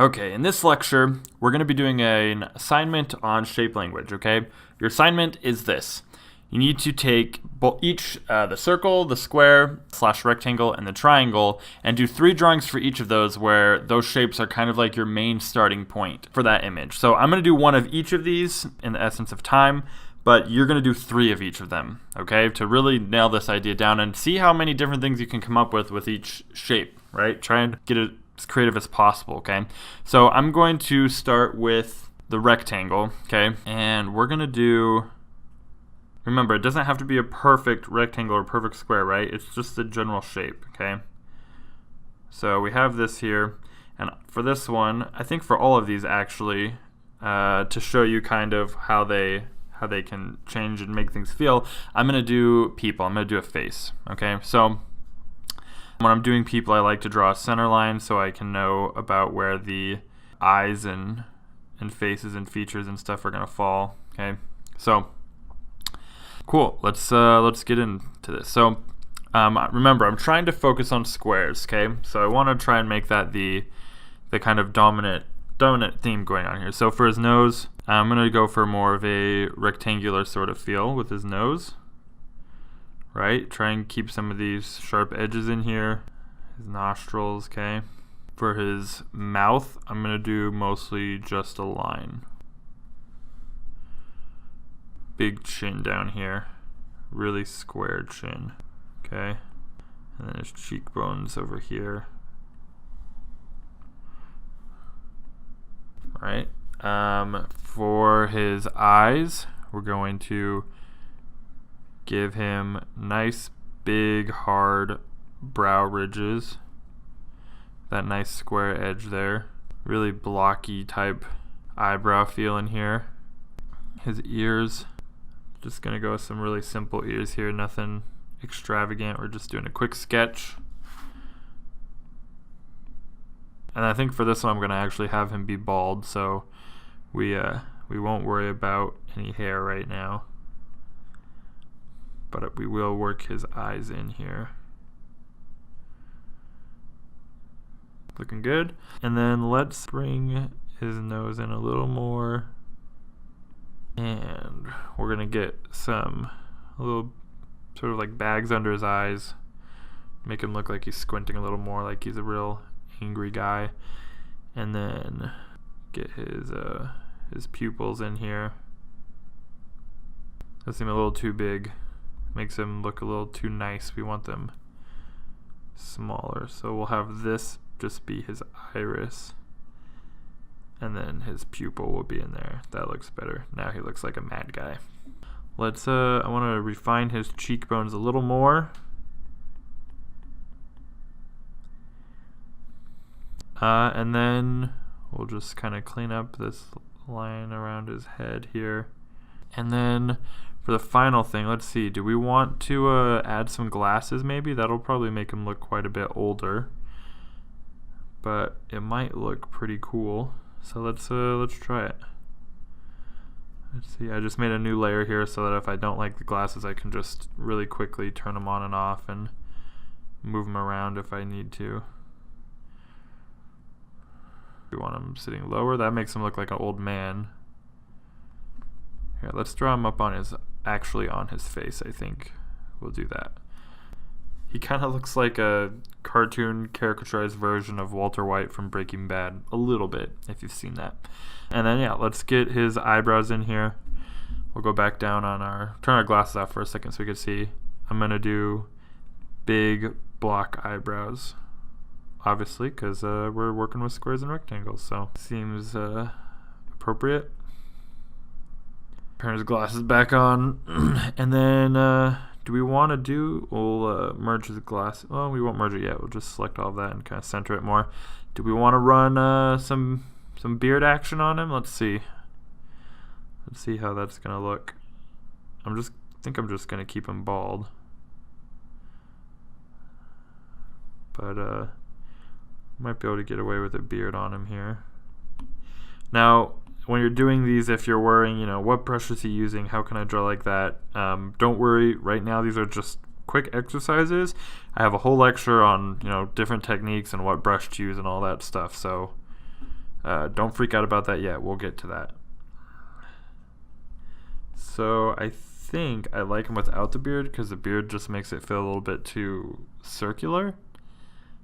Okay, in this lecture, we're going to be doing an assignment on shape language, okay? Your assignment is this. You need to take the circle, the square, / rectangle, and the triangle, and do 3 drawings for each of those where those shapes are kind of like your main starting point for that image. So I'm going to do one of each of these in the essence of time, but you're going to do 3 of each of them, okay? To really nail this idea down and see how many different things you can come up with each shape, right? Try and get it as creative as possible, okay? So I'm going to start with the rectangle, okay? And we're going to do, remember, it doesn't have to be a perfect rectangle or perfect square, right? It's just the general shape, okay? So we have this here, and for this one, I think for all of these actually, to show you kind of how they can change and make things feel, I'm going to do people. I'm going to do a face, okay? So when I'm doing people, I like to draw a center line so I can know about where the eyes and faces and features and stuff are going to fall, okay? So cool, let's get into this. So remember, I'm trying to focus on squares, okay? So I want to try and make that the kind of dominant theme going on here. So for his nose, I'm going to go for more of a rectangular sort of feel with his nose, right? Try and keep some of these sharp edges in here. His nostrils, okay? For his mouth, I'm going to do mostly just a line. Big chin down here, really square chin, okay? And then his cheekbones over here. All right. For his eyes, we're going to give him nice, big, hard brow ridges. That nice square edge there. Really blocky type eyebrow feel in here. His ears, just gonna go with some really simple ears here, nothing extravagant. We're just doing a quick sketch. And I think for this one I'm gonna actually have him be bald, so we won't worry about any hair right now. But we will work his eyes in here. Looking good. And then let's bring his nose in a little more. And we're gonna get a little sort of like bags under his eyes. Make him look like he's squinting a little more, like he's a real angry guy. And then get his pupils in here. That seem a little too big. Makes him look a little too nice. We want them smaller. So we'll have this just be his iris. And then his pupil will be in there. That looks better. Now he looks like a mad guy. I want to refine his cheekbones a little more. And then we'll just kind of clean up this line around his head here. And then for the final thing, let's see, do we want to add some glasses maybe? That'll probably make him look quite a bit older. But it might look pretty cool. So let's try it. Let's see, I just made a new layer here so that if I don't like the glasses, I can just really quickly turn them on and off and move them around if I need to. We want him sitting lower. That makes him look like an old man. Here, let's draw him up on his face, I think. We'll do that. He kind of looks like a cartoon caricaturized version of Walter White from Breaking Bad. A little bit, if you've seen that. And then, yeah, let's get his eyebrows in here. We'll go back down on turn our glasses off for a second so we can see. I'm going to do big block eyebrows, obviously, because we're working with squares and rectangles, so seems appropriate. Turn his glasses back on, and then do we want to we'll merge his glass. Well, we won't merge it yet. We'll just select all of that and kind of center it more. Do we want to run some beard action on him? Let's see. Let's see how that's gonna look. I think I'm just gonna keep him bald. But might be able to get away with a beard on him here. Now, when you're doing these, if you're worrying, what brush is he using? How can I draw like that? Don't worry. Right now, these are just quick exercises. I have a whole lecture on, different techniques and what brush to use and all that stuff. So Don't freak out about that yet. We'll get to that. So I think I like him without the beard because the beard just makes it feel a little bit too circular.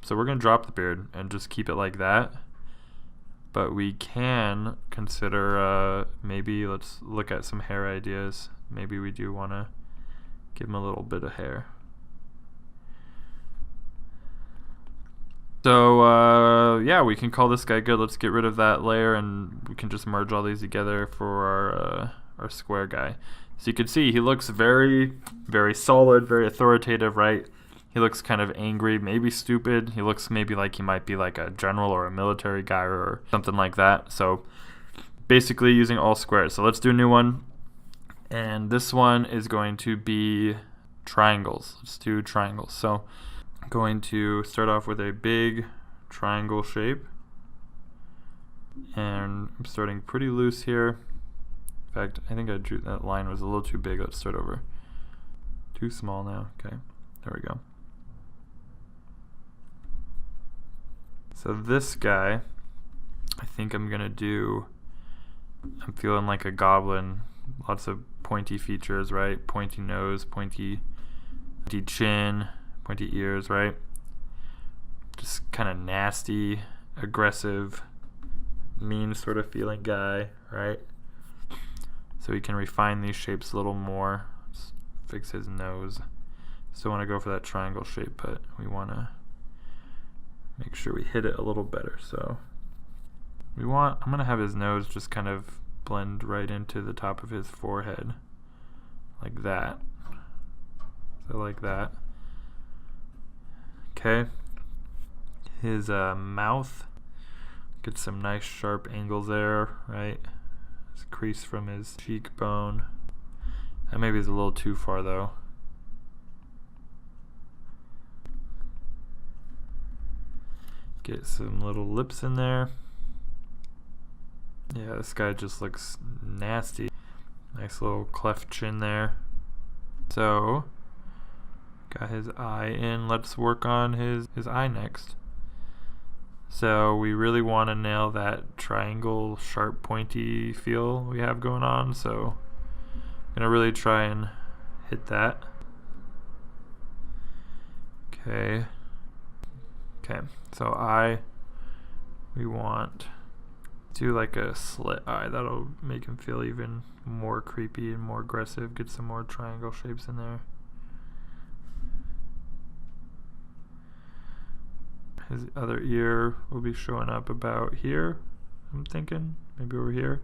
So we're going to drop the beard and just keep it like that. But we can consider maybe let's look at some hair ideas. Maybe we do want to give him a little bit of hair. So yeah, we can call this guy good. Let's get rid of that layer and we can just merge all these together for our square guy. So you can see he looks very, very solid, very authoritative, right? He looks kind of angry, maybe stupid. He looks maybe like he might be like a general or a military guy or something like that. So basically using all squares. So let's do a new one. And this one is going to be triangles. Let's do triangles. So I'm going to start off with a big triangle shape. And I'm starting pretty loose here. In fact, I think I drew that line was a little too big. Let's start over. Too small now. Okay, there we go. So this guy, I think I'm gonna do, I'm feeling like a goblin. Lots of pointy features, right? Pointy nose, pointy chin, pointy ears, right? Just kind of nasty, aggressive, mean sort of feeling guy, right? So we can refine these shapes a little more. Let's fix his nose. Still want to go for that triangle shape, but we want to make sure we hit it a little better. So I'm going to have his nose just kind of blend right into the top of his forehead. Like that. So like that. Okay. His mouth. Get some nice sharp angles there, right? His crease from his cheekbone. That maybe is a little too far though. Get some little lips in there. Yeah, this guy just looks nasty. Nice little cleft chin there. So, got his eye in. Let's work on his eye next. So we really want to nail that triangle, sharp, pointy feel we have going on. So I'm going to really try and hit that. Okay. Okay, so we want to do like a slit eye. That'll make him feel even more creepy and more aggressive. Get some more triangle shapes in there. His other ear will be showing up about here, I'm thinking. Maybe over here.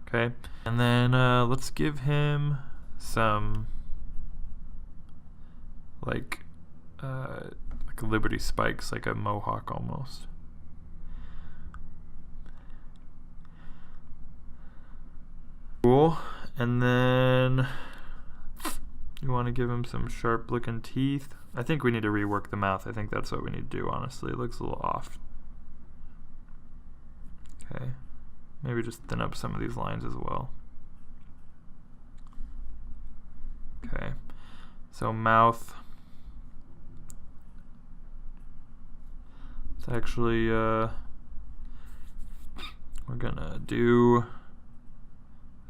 Okay. And then let's give him some like Liberty spikes, like a mohawk almost. Cool. And then you want to give him some sharp looking teeth. I think we need to rework the mouth. I think that's what we need to do, honestly. It looks a little off. Okay. Maybe just thin up some of these lines as well. Okay. So mouth. It's actually we're gonna do,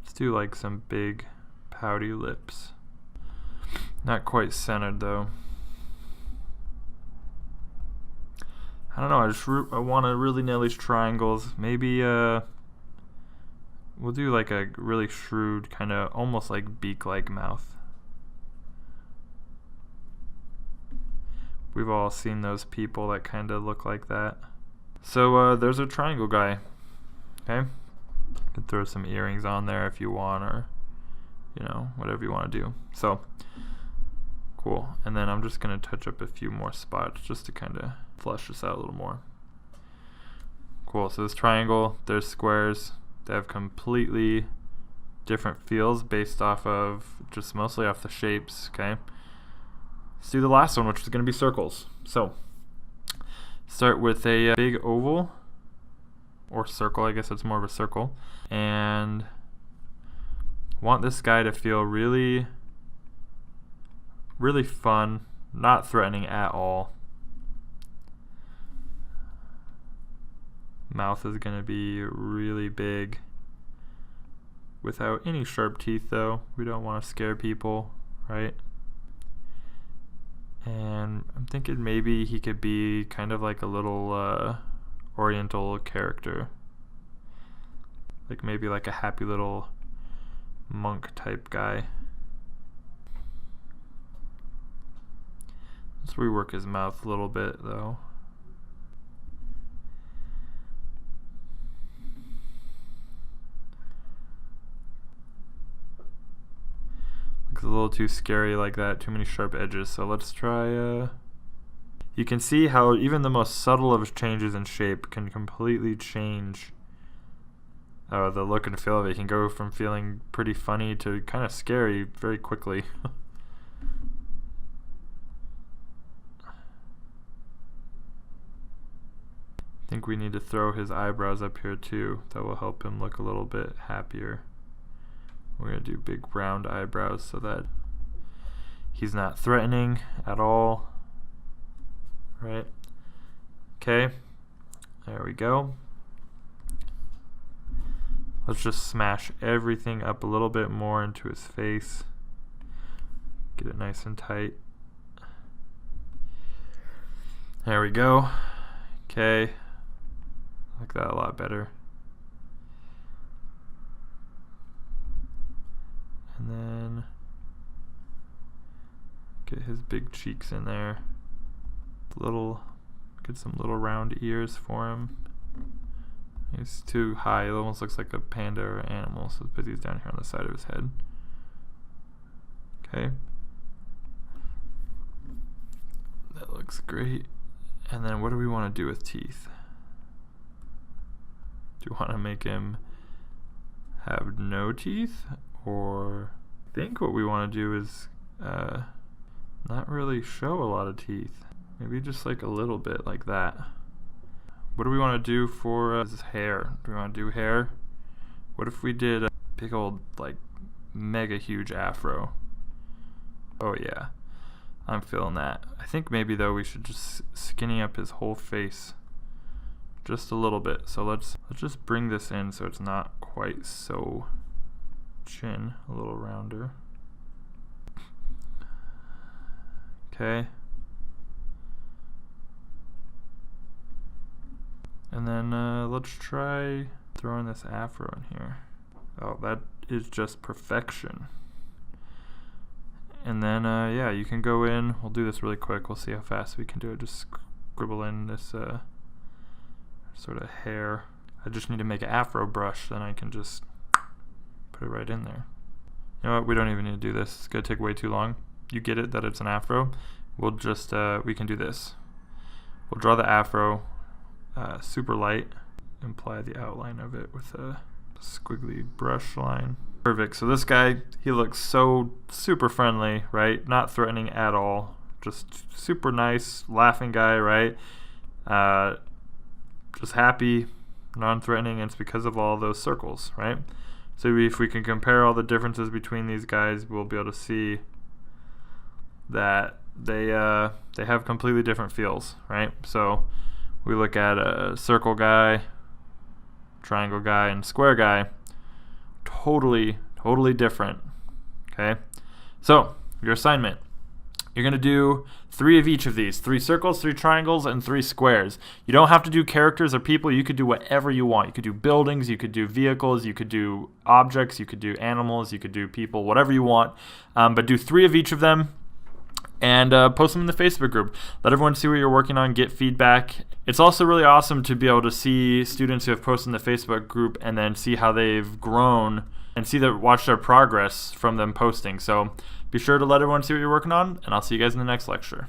let's do like some big pouty lips. Not quite centered though. I don't know, I want to really nail these triangles. Maybe we'll do like a really shrewd kind of almost like beak-like mouth. We've all seen those people that kind of look like that. So there's a triangle guy. Okay, you can throw some earrings on there if you want, or you know, whatever you want to do. So cool. And then I'm just gonna touch up a few more spots just to kind of flesh this out a little more. Cool. So this triangle, there's squares. They have completely different feels based off of just mostly off the shapes. Okay. Let's do the last one, which is going to be circles. So start with a big oval, or circle, I guess it's more of a circle, and want this guy to feel really, really fun, not threatening at all. Mouth is going to be really big without any sharp teeth though. We don't want to scare people, right? And I'm thinking maybe he could be kind of like a little oriental character. Like maybe like a happy little monk type guy. Let's rework his mouth a little bit though. Looks a little too scary like that, too many sharp edges. So let's try, you can see how even the most subtle of changes in shape can completely change the look and feel of it. It can go from feeling pretty funny to kind of scary very quickly. I think we need to throw his eyebrows up here too. That will help him look a little bit happier. We're going to do big round eyebrows so that he's not threatening at all. Right? Okay. There we go. Let's just smash everything up a little bit more into his face. Get it nice and tight. There we go. Okay. I like that a lot better. And then get his big cheeks in there. Get some little round ears for him. He's too high. It almost looks like a panda or animal, so let's put these down here on the side of his head. Okay. That looks great. And then what do we want to do with teeth? Do you want to make him have no teeth? Or I think what we want to do is not really show a lot of teeth. Maybe just like a little bit like that. What do we want to do for his hair? Do we want to do hair? What if we did a big old like mega huge afro? Oh yeah, I'm feeling that. I think maybe though we should just skinny up his whole face just a little bit. So let's just bring this in so it's not quite so chin, a little rounder. Okay. And then let's try throwing this afro in here. Oh, that is just perfection. And then yeah, you can go in. We'll do this really quick. We'll see how fast we can do it. Just scribble in this sort of hair. I just need to make an afro brush, then I can just put it right in there. You know what? We don't even need to do this. It's gonna take way too long. You get it that it's an afro. We'll just we can do this. We'll draw the afro super light, apply the outline of it with a squiggly brush line. Perfect. So this guy, he looks so super friendly, right? Not threatening at all. Just super nice, laughing guy, right? Just happy, non-threatening, and it's because of all those circles, right? So if we can compare all the differences between these guys, we'll be able to see that they have completely different feels, right? So we look at a circle guy, triangle guy, and square guy. Totally different. Okay? So, your assignment. You're going to do 3 of each of these. 3 circles, 3 triangles, and 3 squares. You don't have to do characters or people. You could do whatever you want. You could do buildings, you could do vehicles, you could do objects, you could do animals, you could do people, whatever you want. But do 3 of each of them. And post them in the Facebook group. Let everyone see what you're working on, get feedback. It's also really awesome to be able to see students who have posted in the Facebook group and then see how they've grown and watch their progress from them posting. So be sure to let everyone see what you're working on, and I'll see you guys in the next lecture.